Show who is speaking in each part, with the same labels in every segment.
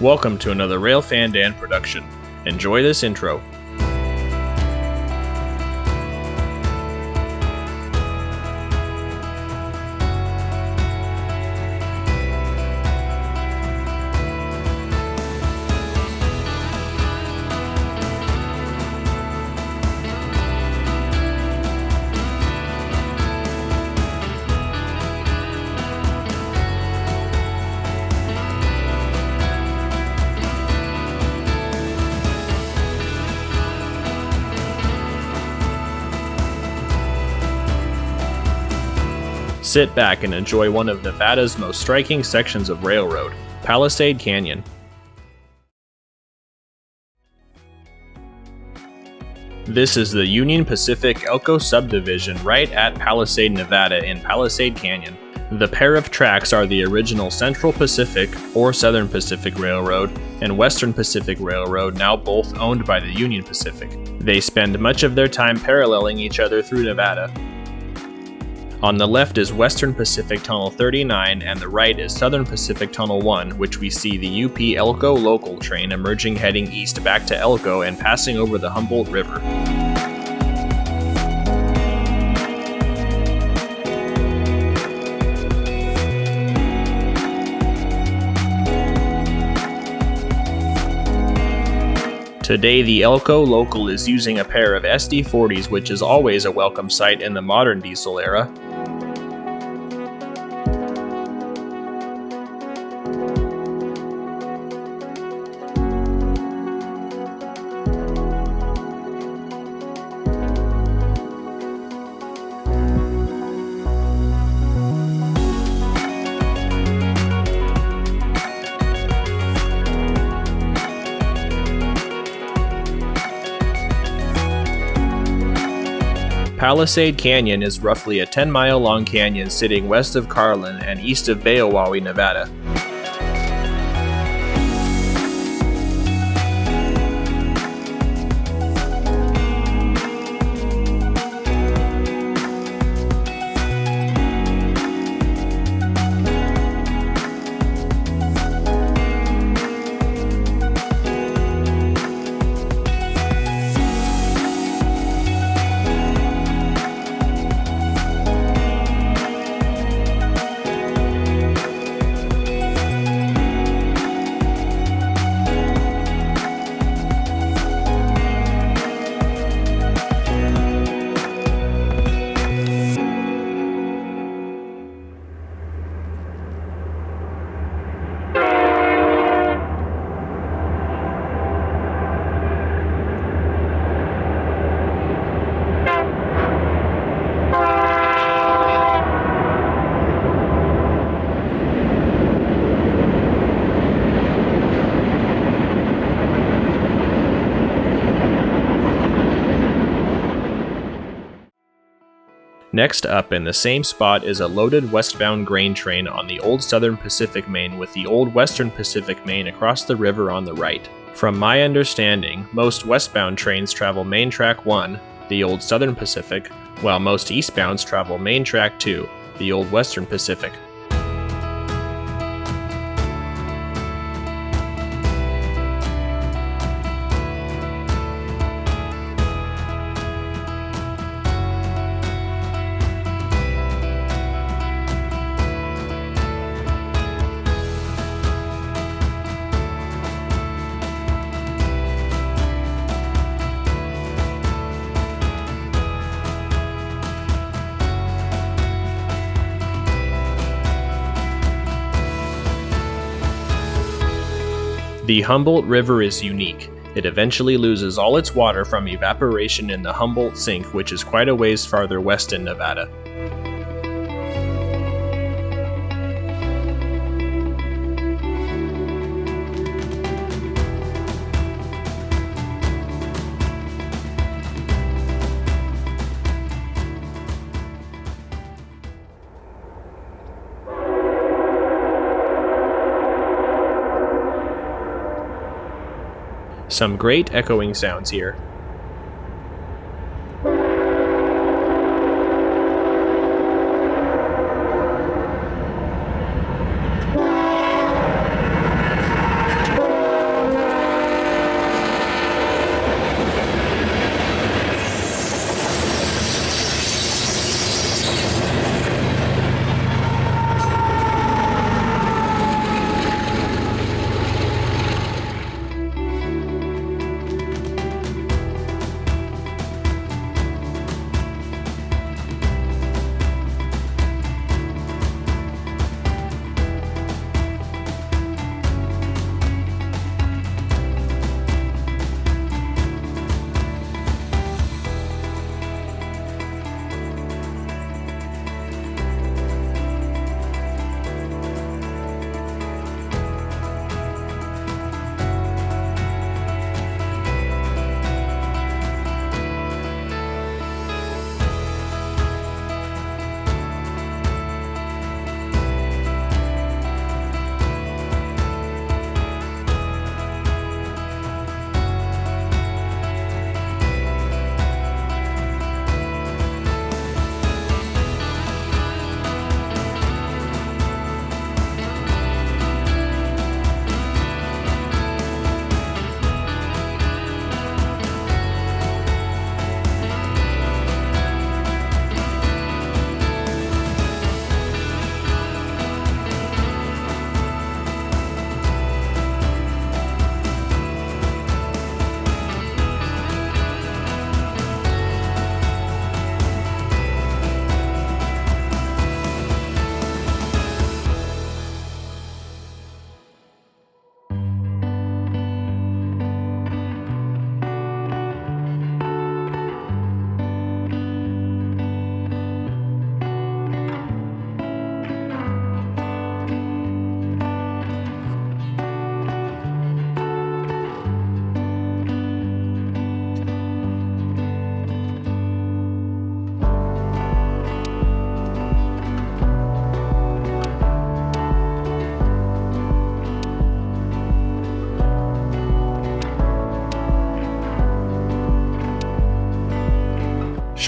Speaker 1: Welcome to another Railfan Dan production. Enjoy this intro. Sit back and enjoy one of Nevada's most striking sections of railroad, Palisade Canyon. This is the Union Pacific Elko subdivision right at Palisade, Nevada in Palisade Canyon. The pair of tracks are the original Central Pacific or Southern Pacific Railroad and Western Pacific Railroad, now both owned by the Union Pacific. They spend much of their time paralleling each other through Nevada. On the left is Western Pacific Tunnel 39 and the right is Southern Pacific Tunnel 1, which we see the UP Elko local train emerging heading east back to Elko and passing over the Humboldt River. Today, the Elko local is using a pair of SD40s, which is always a welcome sight in the modern diesel era. Palisade Canyon is roughly a 10-mile-long canyon sitting west of Carlin and east of Beowawe, Nevada. Next up in the same spot is a loaded westbound grain train on the old Southern Pacific Main with the old Western Pacific Main across the river on the right. From my understanding, most westbound trains travel Main Track 1, the old Southern Pacific, while most eastbounds travel Main Track 2, the old Western Pacific. The Humboldt River is unique. It eventually loses all its water from evaporation in the Humboldt Sink, which is quite a ways farther west in Nevada. Some great echoing sounds here.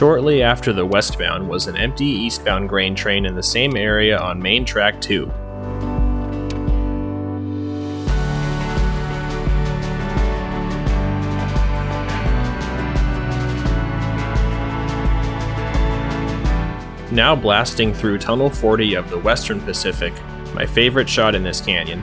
Speaker 1: Shortly after the westbound was an empty eastbound grain train in the same area on Main Track 2. Now blasting through Tunnel 40 of the Western Pacific, my favorite shot in this canyon.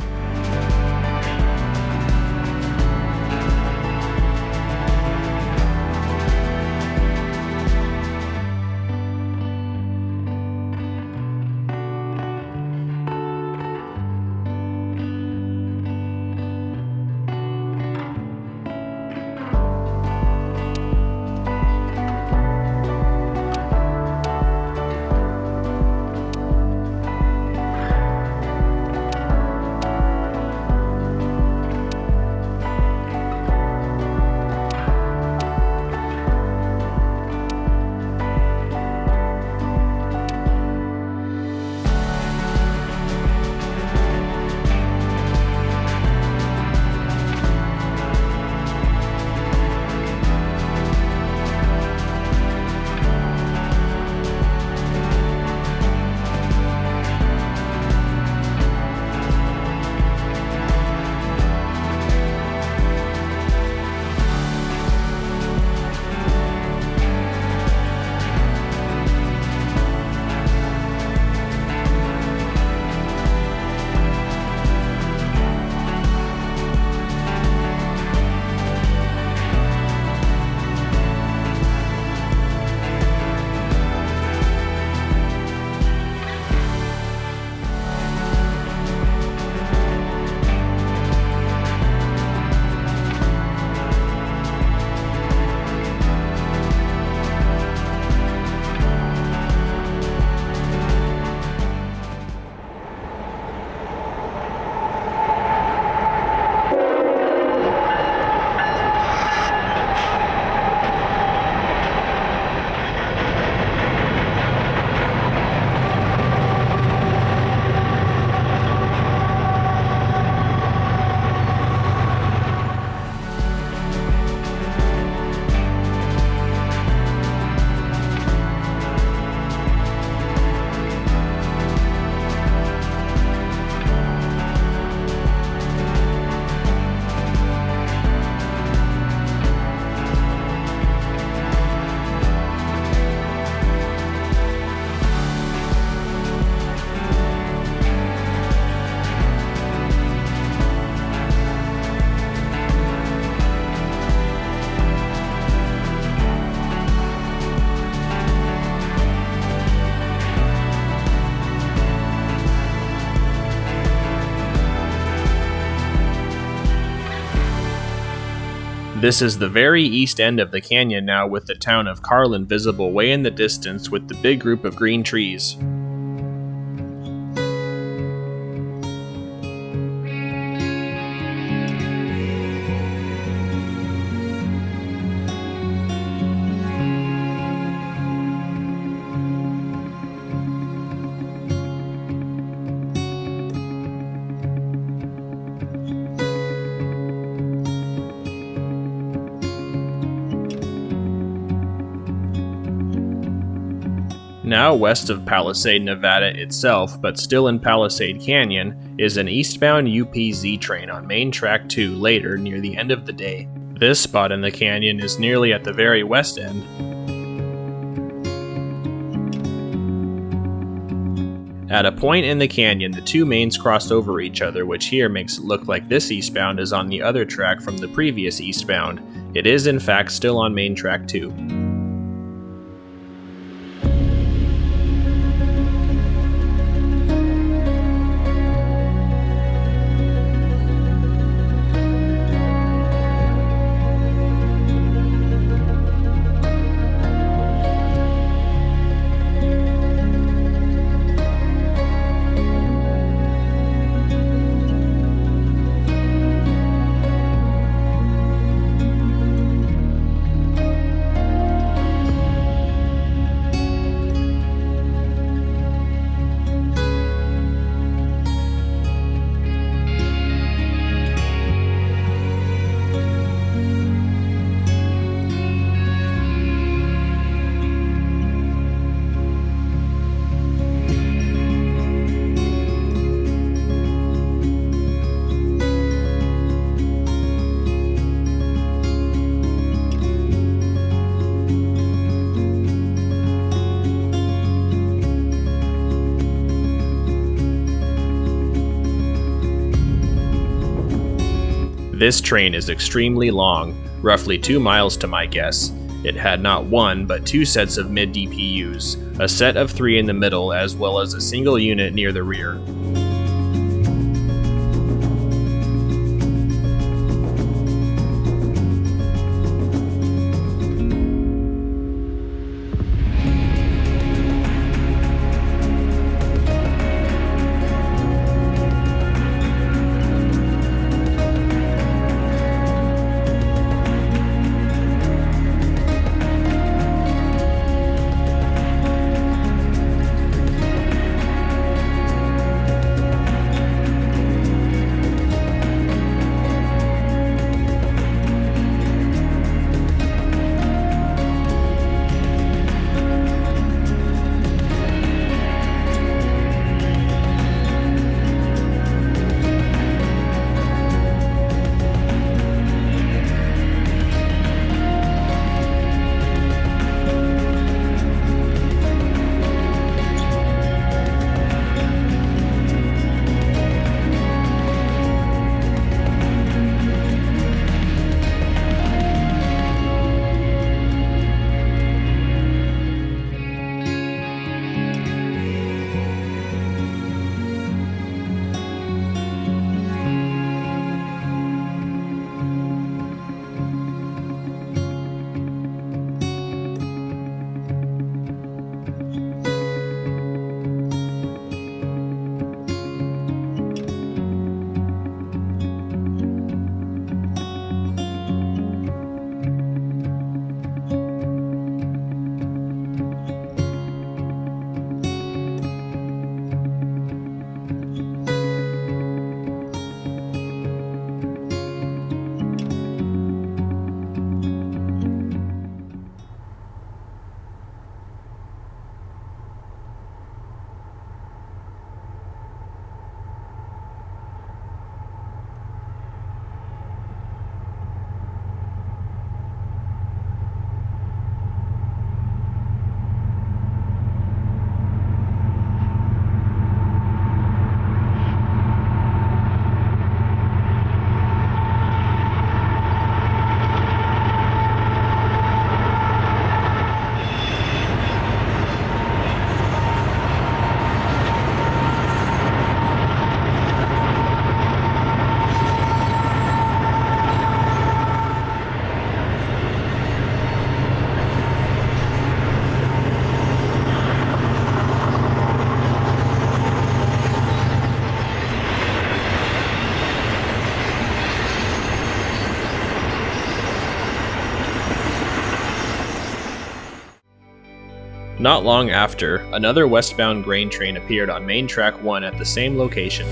Speaker 1: This is the very east end of the canyon now, with the town of Carlin visible way in the distance with the big group of green trees. Now west of Palisade, Nevada itself, but still in Palisade Canyon, is an eastbound UPZ train on Main Track 2 later near the end of the day. This spot in the canyon is nearly at the very west end. At a point in the canyon, the two mains crossed over each other, which here makes it look like this eastbound is on the other track from the previous eastbound. It is in fact still on Main Track 2. This train is extremely long, roughly 2 miles to my guess. It had not one, but 2 sets of mid-DPUs, a set of 3 in the middle as well as a single unit near the rear. Not long after, another westbound grain train appeared on Main Track 1 at the same location.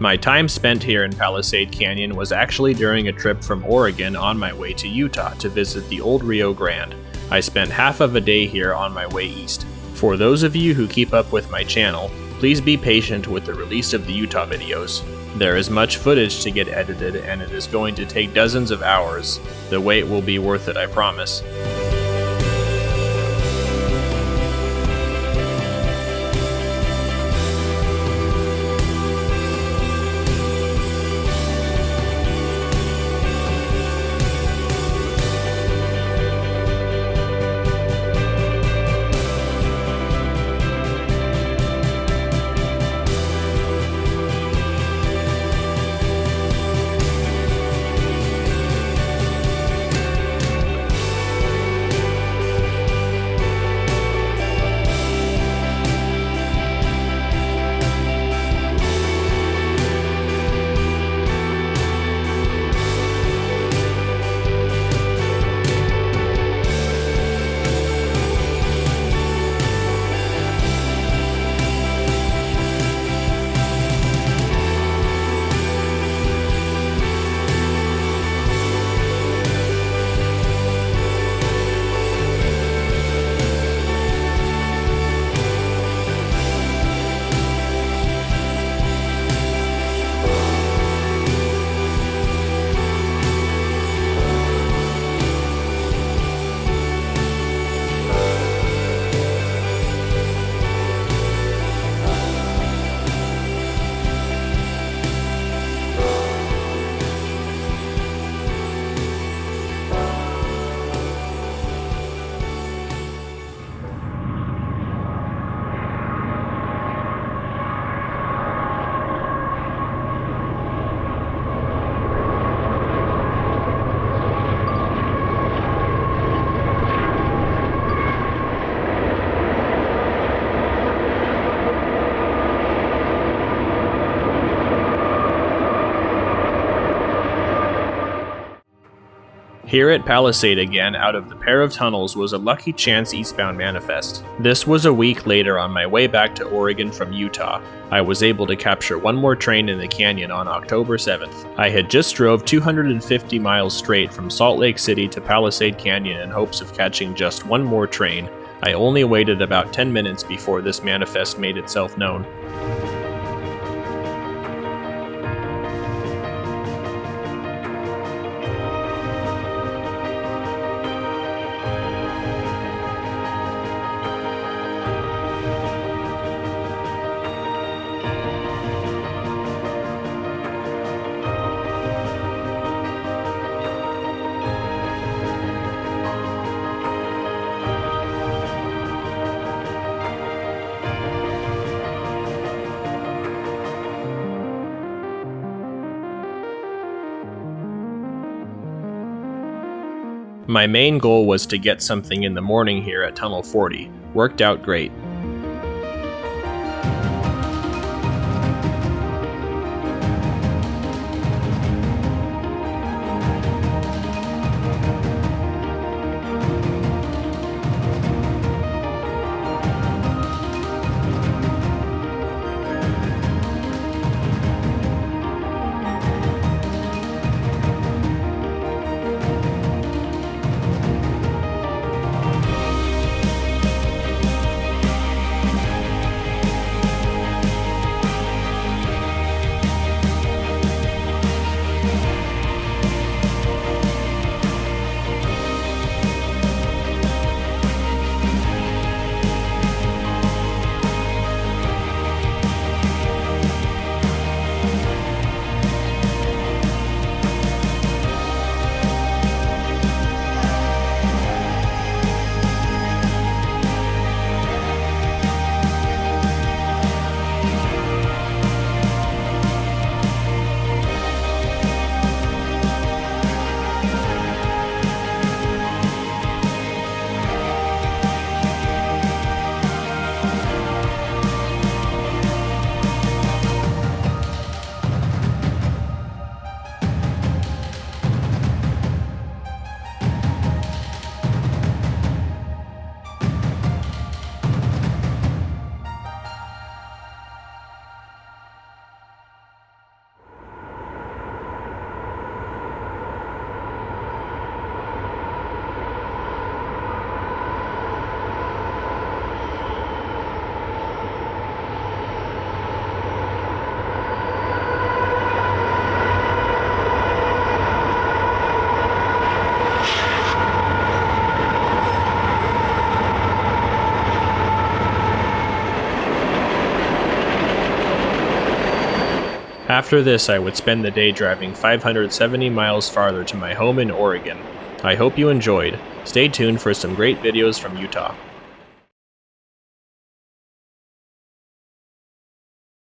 Speaker 1: My time spent here in Palisade Canyon was actually during a trip from Oregon on my way to Utah to visit the old Rio Grande. I spent half of a day here on my way east. For those of you who keep up with my channel, please be patient with the release of the Utah videos. There is much footage to get edited and it is going to take dozens of hours. The wait will be worth it, I promise. Here at Palisade again, out of the pair of tunnels was a Lucky Chance eastbound manifest. This was a week later on my way back to Oregon from Utah. I was able to capture one more train in the canyon on October 7th. I had just drove 250 miles straight from Salt Lake City to Palisade Canyon in hopes of catching just one more train. I only waited about 10 minutes before this manifest made itself known. My main goal was to get something in the morning here at Tunnel 40. Worked out great. After this, I would spend the day driving 570 miles farther to my home in Oregon. I hope you enjoyed. Stay tuned for some great videos from Utah.